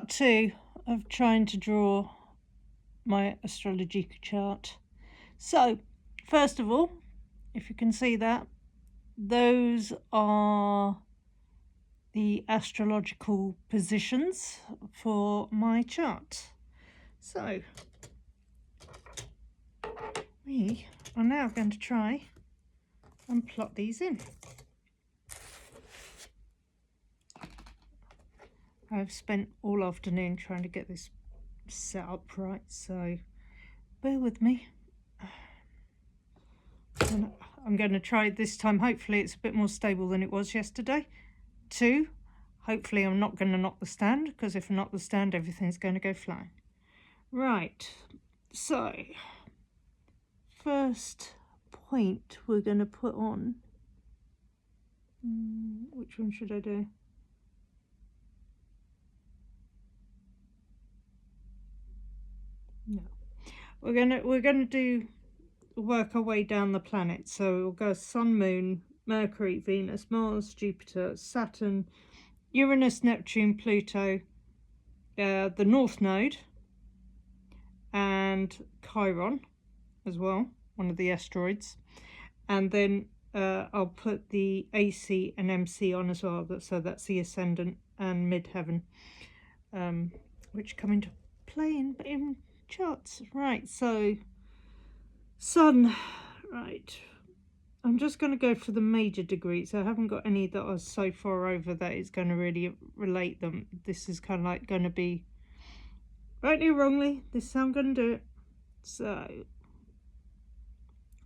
part 2 of trying to draw my astrology chart. So, first of all, if you can see that, those are the astrological positions for my chart. So, we are now going to try and plot these in. I've spent all afternoon trying to get this set up right, so bear with me. I'm going to try it this time. Hopefully it's a bit more stable than it was yesterday. 2, hopefully I'm not going to knock the stand, because if I knock the stand, everything's going to go flying. Right, so first point we're going to put on, which one should I do? No, we're gonna do work our way down the planets. So we'll go Sun, Moon, Mercury, Venus, Mars, Jupiter, Saturn, Uranus, Neptune, Pluto, the North Node, and Chiron as well, one of the asteroids, and then I'll put the AC and MC on as well. So that's the ascendant and midheaven, which come into play in charts. Right, so Sun, right, I'm just going to go for the major degrees. I haven't got any that are so far over that it's going to really relate them. This is kind of like going to be rightly or wrongly, this is how I'm going to do it. So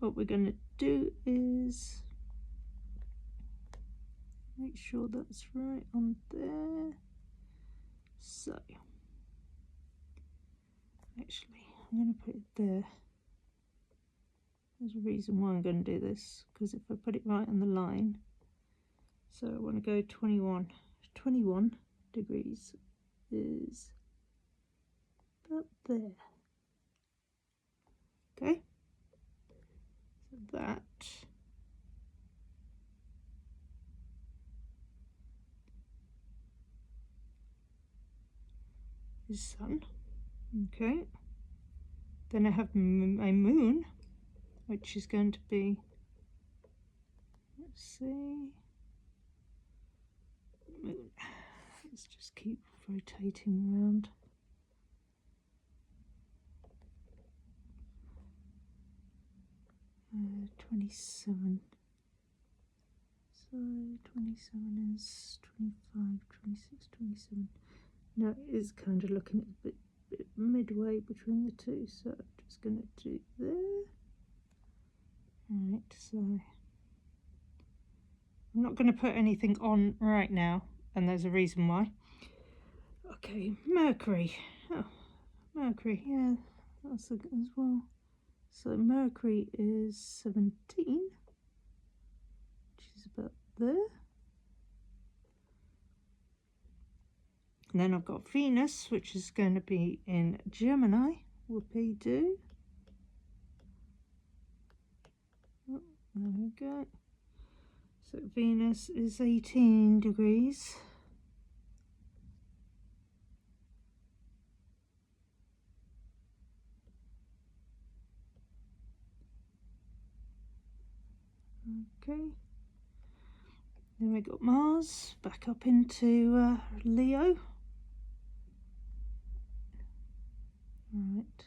what we're going to do is make sure that's right on there. So actually I'm going to put it there. There's a reason why I'm going to do this, because if I put it right on the line, so I want to go 21 degrees is about there. Okay, so that is Sun. Okay, then I have my Moon, which is going to be, let's see, Moon. Let's just keep rotating around. Uh, 27. So 27 is 25, 26, 27. Now it is kind of looking a bit midway between the two, so I'm just going to do there. Right, so I'm not going to put anything on right now, and there's a reason why. Okay, Mercury. Oh, Mercury, yeah, that's as well. So Mercury is 17, which is about there. And then I've got Venus, which is going to be in Gemini. Whoopee-doo. Oh, there we go. So Venus is 18 degrees. Okay. Then we got Mars back up into Leo. Right.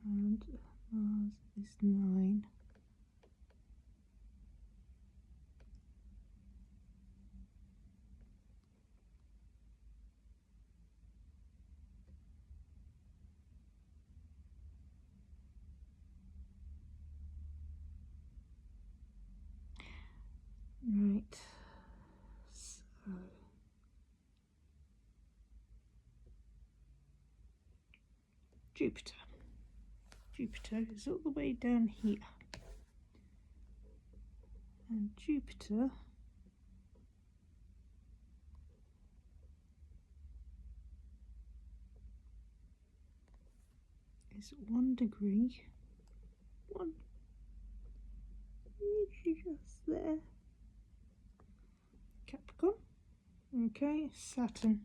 And Mars is 9. Right, so Jupiter is all the way down here, and Jupiter is 1 degree, just there, Capricorn. Okay, Saturn.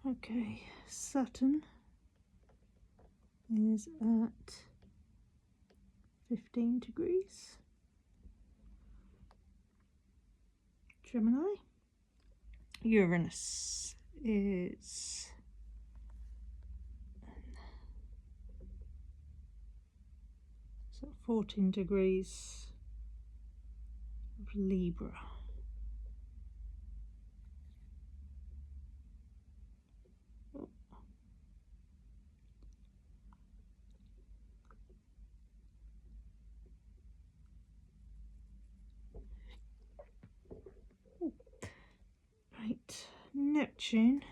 Okay, Saturn is at 15 degrees. Gemini. Uranus is so 14 degrees of Libra. Right, Neptune,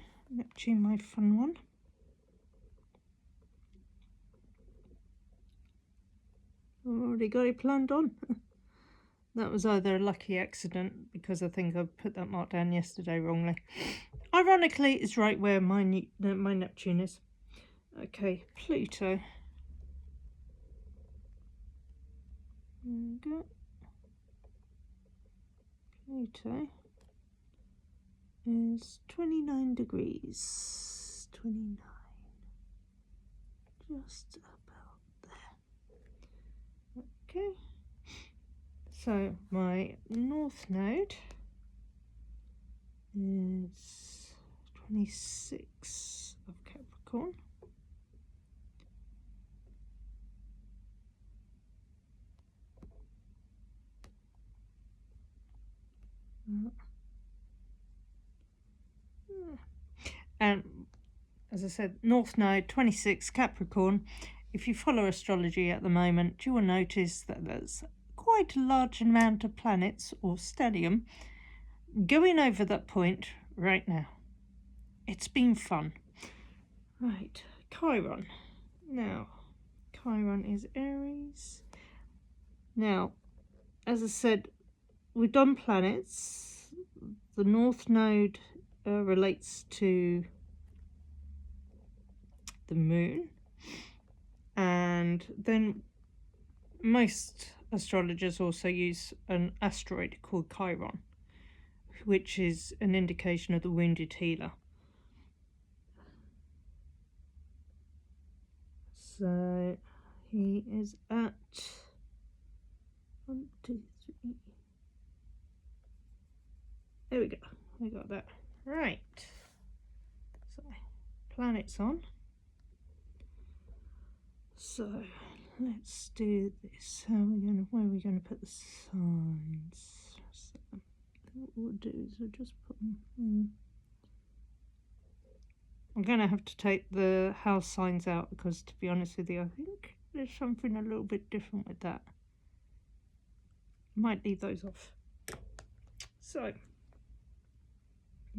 my fun one. I've already got it planned on. That was either a lucky accident, because I think I put that mark down yesterday wrongly. Ironically, it's right where my Neptune is. Okay, Pluto. There we go. Pluto is 29 degrees. 29. Just about there. Okay. So my North Node is 26 of Capricorn. And as I said, North Node 26 Capricorn. If you follow astrology at the moment, you will notice that there's quite a large amount of planets, or stellium, going over that point right now. It's been fun. Right, Chiron. Now, Chiron is Aries. Now, as I said, we've done planets. The North Node relates to the Moon, and then most astrologers also use an asteroid called Chiron, which is an indication of the wounded healer. So he is at 1, 2, 3. There we go. We got that right. So planets on. So let's do this. Where are we gonna put the signs? So what we'll do is we'll just put them. I'm gonna have to take the house signs out, because to be honest with you, I think there's something a little bit different with that. Might leave those off. So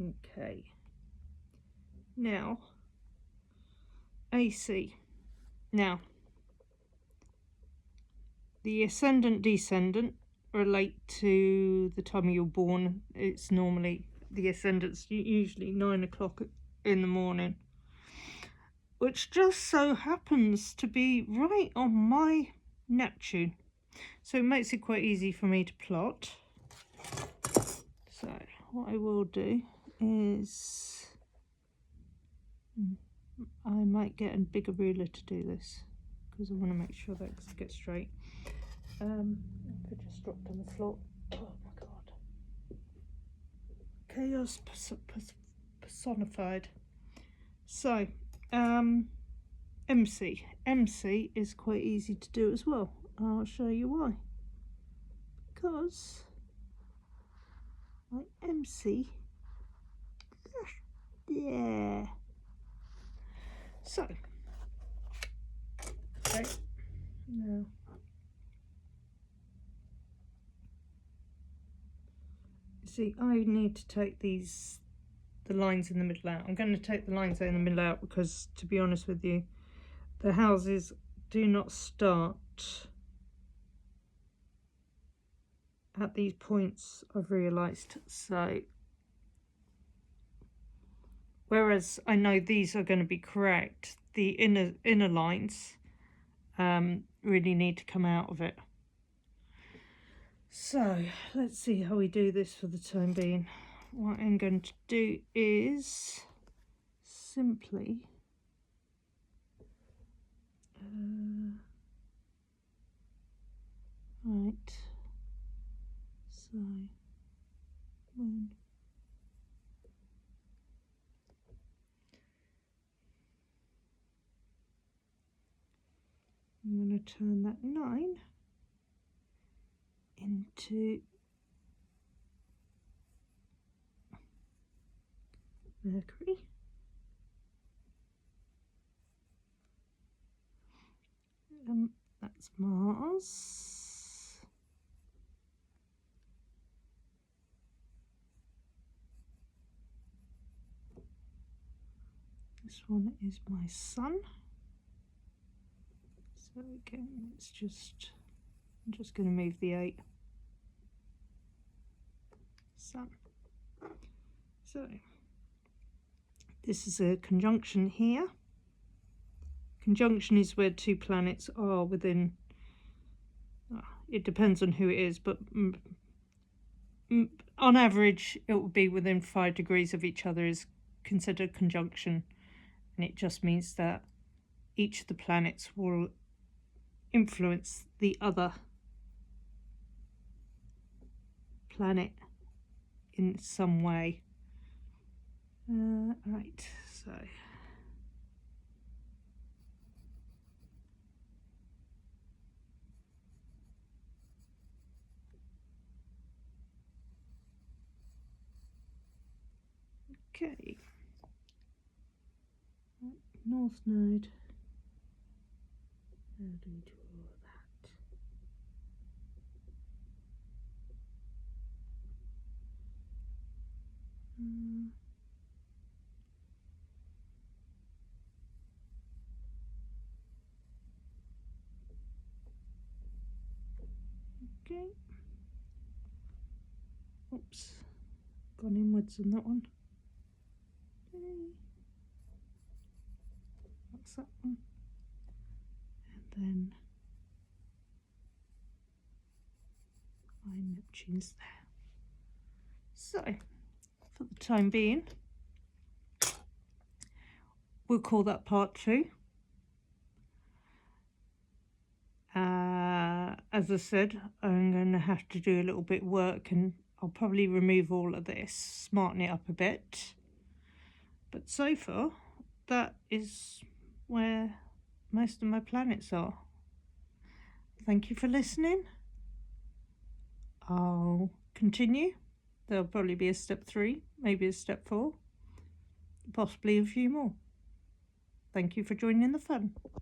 okay, now AC. Now the ascendant descendant relate to the time you're born. It's normally, the ascendant's usually 9 o'clock in the morning, which just so happens to be right on my Neptune, so it makes it quite easy for me to plot. So what I will do is I might get a bigger ruler to do this, because I want to make sure that it gets straight. It just dropped on the floor. Oh my god. Chaos personified. So MC is quite easy to do as well. I'll show you why. Because my MC, yeah. So okay, now see, I need to take the lines in the middle out. I'm going to take the lines in the middle out because, to be honest with you, the houses do not start at these points, I've realised. So whereas I know these are going to be correct, the inner lines really need to come out of it. So let's see how we do this for the time being. what I'm going to do is simply right, so moon, I'm going to turn that 9 into Mercury. That's Mars. This one is my Sun. So again, it's just, I'm just going to move the 8. Sun. So this is a conjunction here. Conjunction is where two planets are within, it depends on who it is, but on average it will be within 5 degrees of each other is considered conjunction, and it just means that each of the planets will influence the other planet in some way. Right, so okay, North Node, how do we draw that? Okay, oops, gone inwards on that one. Okay, that's that one, and then my Neptune's there. So for the time being, we'll call that part 2. As I said, I'm going to have to do a little bit of work, and I'll probably remove all of this, smarten it up a bit. But so far, that is where most of my planets are. Thank you for listening. I'll continue. There'll probably be a step 3, maybe a step 4, possibly a few more. Thank you for joining the fun.